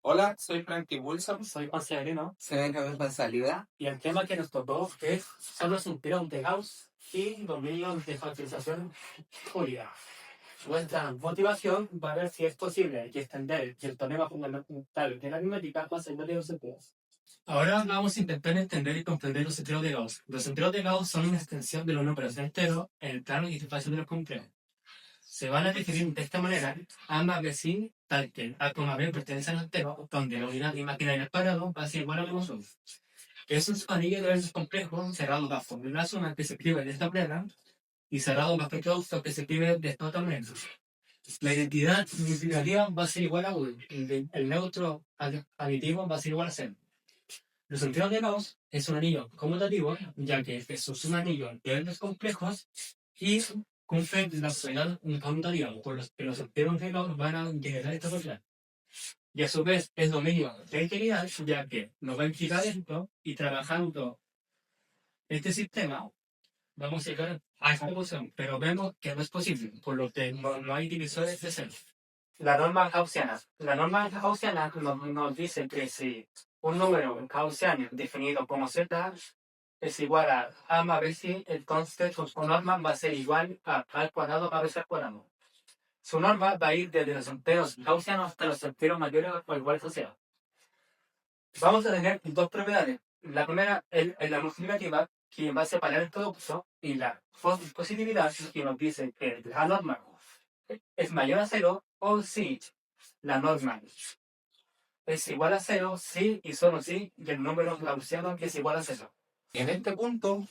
Hola, soy Frankie Wilson, Soy Juan Severino soy de responsabilidad. y el tema que nos tocó son los integros de Gauss y dominios de factorización Fourier. Nuestra motivación va a ver si es posible y extender el teorema fundamental de la aritmética más allá de los enteros. Ahora vamos a intentar entender y comprender los enteros de Gauss. Los enteros de Gauss son una extensión de los números enteros en el plano de espacio de los complejos. Se van a definir de esta manera ambas veces tal que A, B pertenece al entero, donde la unidad imaginaria al cuadrado va a ser igual a menos 1. Es un anillo de veces complejo cerrado bajo una suma que se escribe de esta manera y cerrado bajo otro auto que se escribe de esta otra manera. La identidad multiplicativa va a ser igual a 1. El neutro aditivo va a ser igual a 0. Los enteros de Gauss es un anillo conmutativo, ya que es un anillo de veces complejos y cumple la propiedad conmutativa, por los que los enteros de Gauss van a generar esta propiedad. Y a su vez es dominio de integridad, ya que nos va a implicar esto y trabajando este sistema vamos a llegar a esta conclusión, pero vemos que no es posible, por lo que no hay divisores de cero. La norma gaussiana. La norma gaussiana nos dice que si un número gaussiano definido como z es igual a más veces, entonces su norma va a ser igual a al cuadrado más veces al cuadrado. Su norma va a ir desde los enteros gaussianos hasta los enteros mayores o iguales a cero. Vamos a tener dos propiedades. La primera es la multiplicativa, que va a separar el producto, y la positividad, que nos dice que la norma es mayor a cero o si la norma es igual a cero, si y solo si, y el número gaussiano que es igual a cero. En este punto,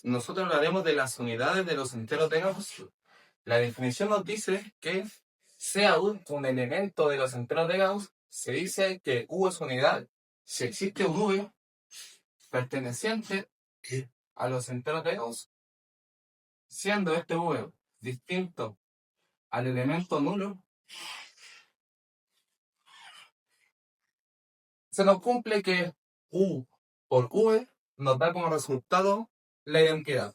nosotros hablaremos de las unidades de los enteros de Gauss. La definición nos dice que sea un elemento de los enteros de Gauss, se dice que U es unidad si existe un V perteneciente a los enteros de Gauss, siendo este V distinto al elemento nulo, se nos cumple que U por V nos da como resultado la identidad.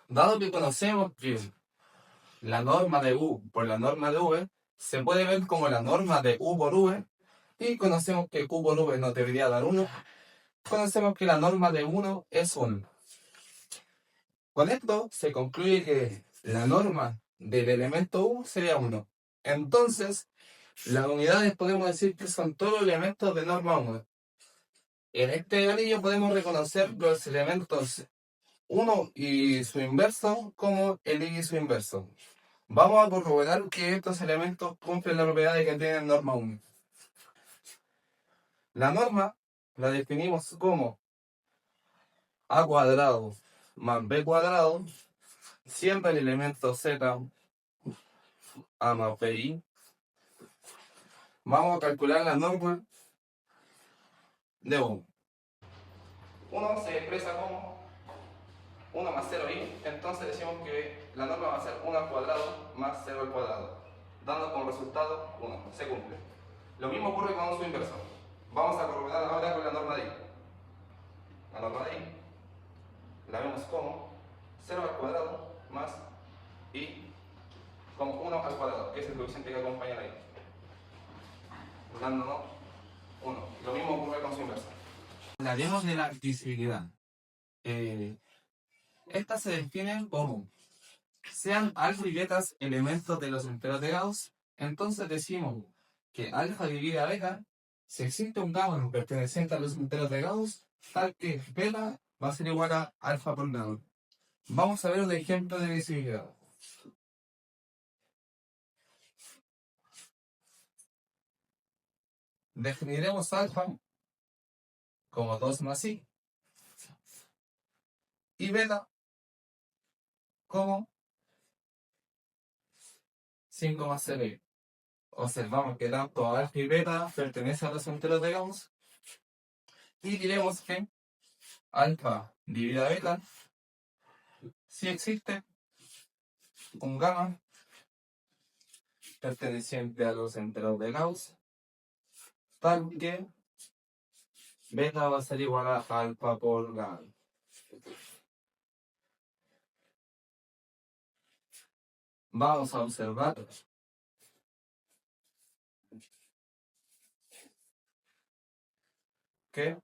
Dado que conocemos que la norma de U por la norma de V se puede ver como la norma de U por V, y conocemos que Q por V nos debería dar 1, conocemos que la norma de 1 es 1. Con esto se concluye que la norma del elemento U sería 1. Entonces, las unidades podemos decir que son todos los elementos de norma 1. En este anillo podemos reconocer los elementos 1 y su inverso como el y su inverso. Vamos a corroborar que estos elementos cumplen la propiedad de que tienen norma 1. La norma la definimos como a cuadrado más b cuadrado, siempre el elemento z a más bi. Vamos a calcular la norma de 1. 1 se expresa como 1 más 0i, entonces decimos que la norma va a ser 1 al cuadrado más 0 al cuadrado, dando como resultado 1. Se cumple. Lo mismo ocurre con su inverso. Vamos a corroborar ahora con la norma de i. La norma de i la vemos como 0 al cuadrado más i como 1 al cuadrado, que es el coeficiente que acompaña la i, dándonos 1. Lo mismo ocurre con su inverso. Hablaremos de la divisibilidad. Estas se definen como sean alfa y betas elementos de los enteros de Gauss. Entonces decimos que alfa divide a beta si existe un gamma perteneciente a los enteros de Gauss, tal que beta va a ser igual a alfa por gamma. Vamos a ver un ejemplo de divisibilidad. Definiremos alfa como 2 más i y beta como 5 más cb. Observamos que tanto alfa y beta pertenecen a los enteros de Gauss y diremos que alfa divide a beta si existe un gamma perteneciente a los enteros de Gauss, tal que beta va a ser igual a alfa por gamma. Vamos a observar que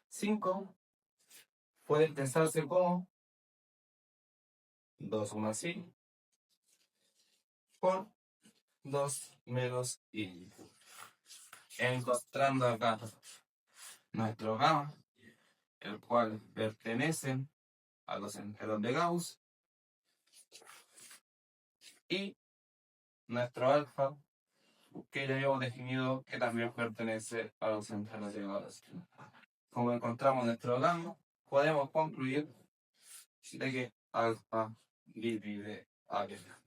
5 puede expresarse como 2 más i por 2 menos i. Encontrando acá nuestro gamma, el cual pertenece a los enteros de Gauss, y nuestro alfa, que ya hemos definido que también pertenece a los enteros de Gauss. Como encontramos nuestro gamma, podemos concluir de que alfa divide a beta.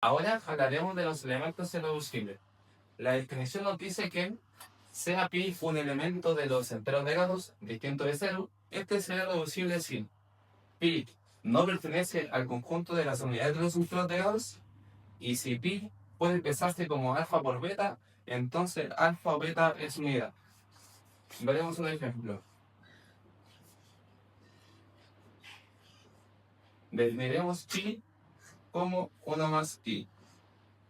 Ahora hablaremos de los elementos irreducibles. La definición nos dice que sea pi un elemento de los enteros de Gauss distinto de cero, este será reducible si pi no pertenece al conjunto de las unidades de los enteros de Gauss, y si pi puede expresarse como alfa por beta, entonces alfa o beta es unidad. Veremos un ejemplo. Definiremos pi como 1 más i.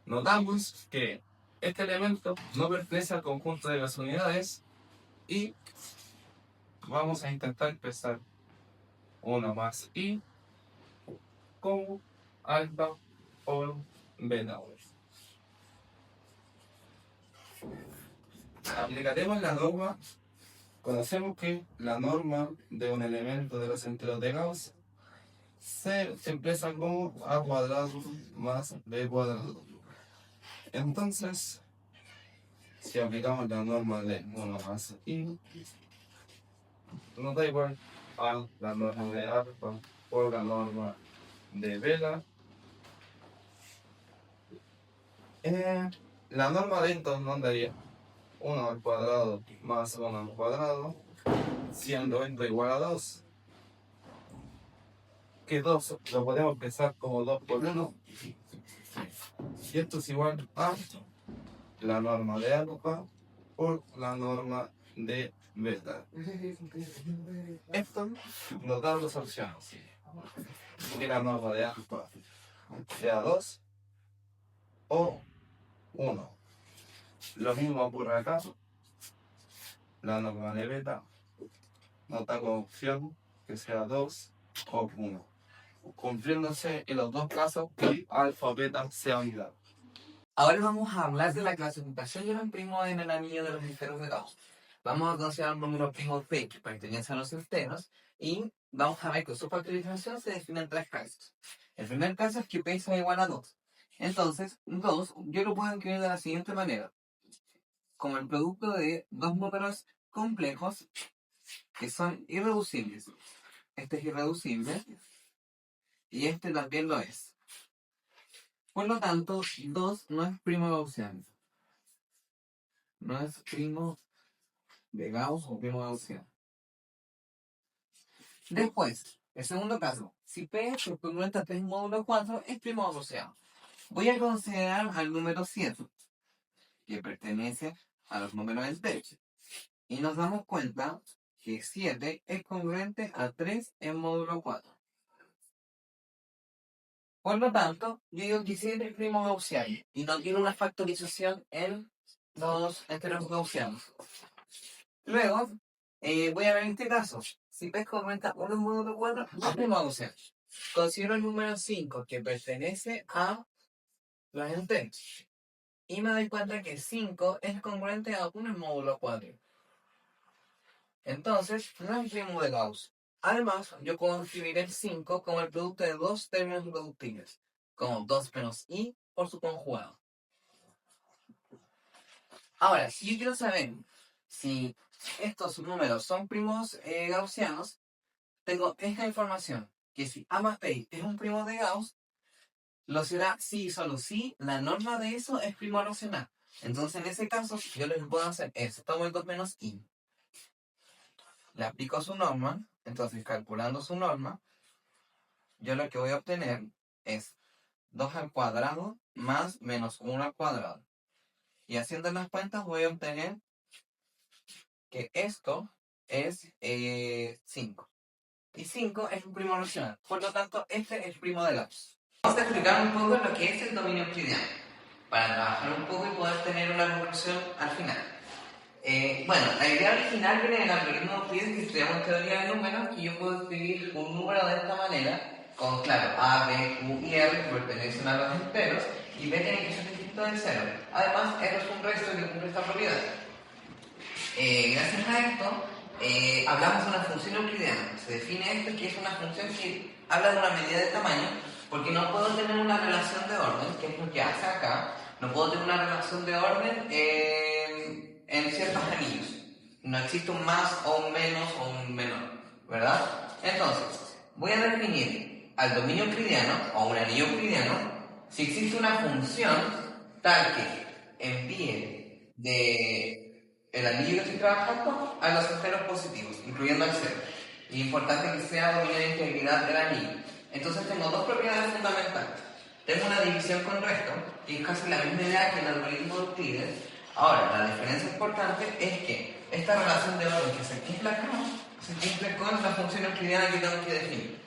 Notamos que este elemento no pertenece al conjunto de las unidades y vamos a intentar expresar 1 más i como alfa por beta. Aplicaremos la norma. Conocemos que la norma de un elemento de los enteros de Gauss se expresa como a cuadrado más b cuadrado. Entonces, si aplicamos la norma de 1 más i, nos da igual a la norma de alfa por la norma de beta. La norma de esto nos daría 1 al cuadrado más 1 al cuadrado, siendo esto igual a 2. Que 2 lo podemos pensar como 2 por 1. Y esto es igual a la norma de alfa por la norma de beta. Esto nos da dos opciones. Que la norma de alfa sea 2 o 1. Lo mismo ocurre acá. La norma de beta nos da como opción que sea 2 o 1, cumpliéndose en los dos casos que alfa o beta sea unidad. Ahora vamos a hablar de la clasificación de los primos en el anillo de los enteros de Gauss. Vamos a considerar números primos b que pertenecen a los enteros y vamos a ver que su factorización se define en tres casos. El primer caso es que p sea igual a 2. Entonces, 2 yo lo puedo escribir de la siguiente manera. Como el producto de dos números complejos que son irreducibles. Este es irreducible y este también lo es. Por lo tanto, 2 no es primo gaussiano. No es primo de Gauss o primo gaussiano. Después, el segundo caso. Si P por congruente a 3 módulo 4 es primo gaussiano. Voy a considerar al número 7, que pertenece a los números enteros. Y nos damos cuenta que 7 es congruente a 3 en módulo 4. Por lo tanto, yo digo que 7 es primo gaussiano y no tiene una factorización en los enteros gaussianos. Luego, voy a ver este caso. Si P es congruente a 1 módulo 4, es primo gaussiano. Considero el número 5 que pertenece a los enteros. Y me doy cuenta que 5 es congruente a 1 en módulo 4. Entonces, no es primo de Gauss. Además, yo puedo escribir el 5 como el producto de dos términos reductibles, como 2 menos i por su conjugado. Ahora, si yo quiero saber si estos números son primos gaussianos, tengo esta información, que si A más B es un primo de Gauss, lo será si y solo si la norma de eso es primo racional. Entonces, en ese caso, yo lo que puedo hacer es, tomo el 2 menos i, le aplico su norma, entonces calculando su norma, yo lo que voy a obtener es 2 al cuadrado más menos 1 al cuadrado. Y haciendo las cuentas voy a obtener que esto es 5. Y 5 es un primo racional. Por lo tanto, este es el primo de Gauss. Vamos a explicar un poco lo que es el dominio euclidiano. para trabajar un poco y poder tener una conclusión al final. Bueno, la idea original viene del algoritmo de Euclides que estudiamos teoría de números, que yo puedo escribir un número de esta manera, con, claro, A, B, Q y R que pertenecen a los enteros, y B tiene que ser distinto del cero. Además, R es un resto que cumple esta propiedad. Gracias a esto, hablamos de una función euclidiana. Se define esto que es una función que habla de una medida de tamaño, porque no puedo tener una relación de orden, que es lo que hace acá. No puedo tener una relación de orden en ciertos anillos. No existe un más o un menos o un menor, ¿verdad? Entonces, voy a definir al dominio euclidiano o un anillo euclidiano si existe una función tal que envíe del anillo que estoy trabajando a los enteros positivos, incluyendo el cero. Y es importante que sea dominio de integridad del anillo. Entonces tengo dos propiedades fundamentales. Tengo una división con resto, que es casi la misma idea que el algoritmo de Euclides. Ahora, la diferencia importante es que esta relación de orden que se cumple acá, se cumple con la función euclidiana que tengo que definir.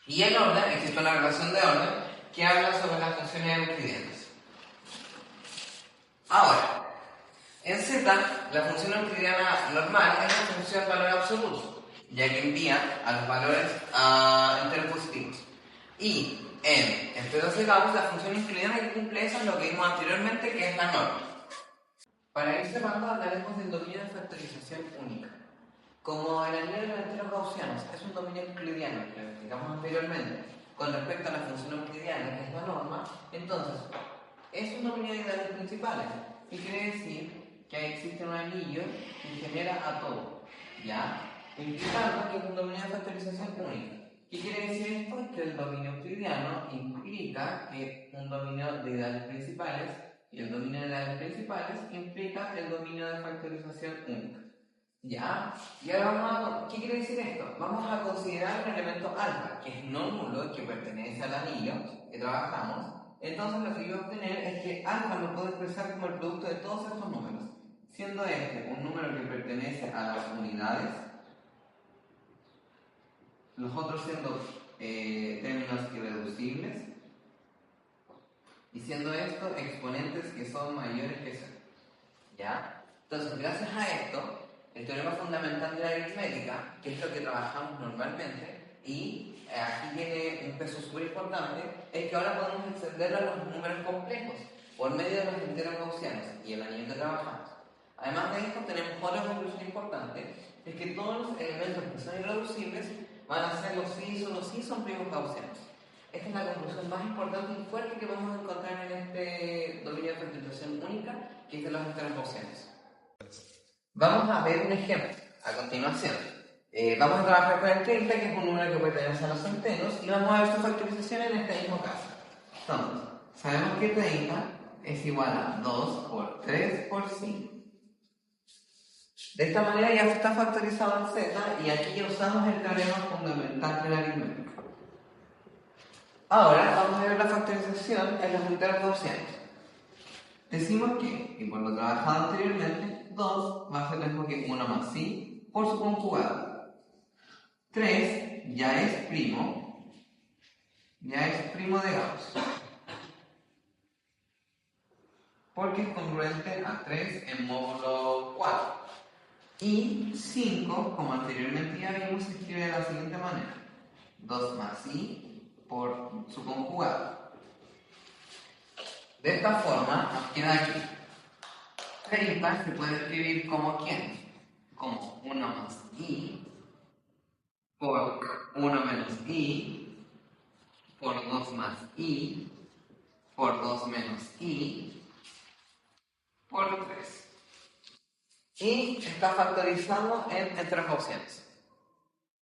Y en orden existe una relación de orden que habla sobre las funciones euclidianas. Ahora, en Z, la función euclidiana normal es la función valor absoluto, ya que envía a los valores a enteros positivos. Y en enteros de Gauss, la función euclidiana que cumple eso es lo que vimos anteriormente, que es la norma. Para ir cerrando, hablaremos del dominio de factorización única. Como el anillo de los enteros gaussianos es un dominio euclidiano, que lo explicamos anteriormente, con respecto a la función euclidiana, que es la norma, entonces es un dominio de ideales principales, y quiere decir que existe un anillo que genera a todo, ¿ya? Implicando que es un dominio de factorización única. ¿Qué quiere decir esto? Que el dominio euclidiano implica que un dominio de ideales principales y el dominio de ideales principales implica el dominio de factorización única. ¿Ya? Y ahora ¿qué quiere decir esto? Vamos a considerar un elemento alfa, que es no nulo, que pertenece al anillo que trabajamos. Entonces lo que yo voy a obtener es que alfa lo puedo expresar como el producto de todos estos números, siendo este un número que pertenece a las unidades, los otros siendo términos irreducibles, y siendo esto exponentes que son mayores que 0. ¿Ya? Entonces, gracias a esto, el teorema fundamental de la aritmética, que es lo que trabajamos normalmente, y aquí tiene un peso súper importante, es que ahora podemos extenderlo a los números complejos por medio de los enteros gaussianos y el anillo que trabajamos. Además de esto, tenemos otra conclusión importante, es que todos los elementos que son irreducibles van a ser los sí son primos gaussianos. Esta es la conclusión más importante y fuerte que vamos a encontrar en este dominio de factorización única, que es de los enteros gaussianos. Vamos a ver un ejemplo a continuación. Vamos a trabajar con el 30, que es un número que pertenece a los enteros, y vamos a ver su factorización en este mismo caso. Entonces, sabemos que 30 es igual a 2 por 3 por 5. De esta manera ya está factorizado en Z, y aquí ya usamos el teorema fundamental de la aritmética. Ahora vamos a ver la factorización en los enteros gaussianos. Decimos que, y por lo trabajado anteriormente, 2 va a ser lo mismo que 1 más i por su conjugado. 3 ya es primo de Gauss, porque es congruente a 3 en módulo 4. Y 5, como anteriormente ya vimos, se escribe de la siguiente manera: 2 más i por su conjugado. De esta forma nos queda aquí 30 se puede escribir como ¿quién? Como 1 más i por 1 menos i por 2 más i por 2 menos i por 3. Y está factorizando en enteros gaussianos.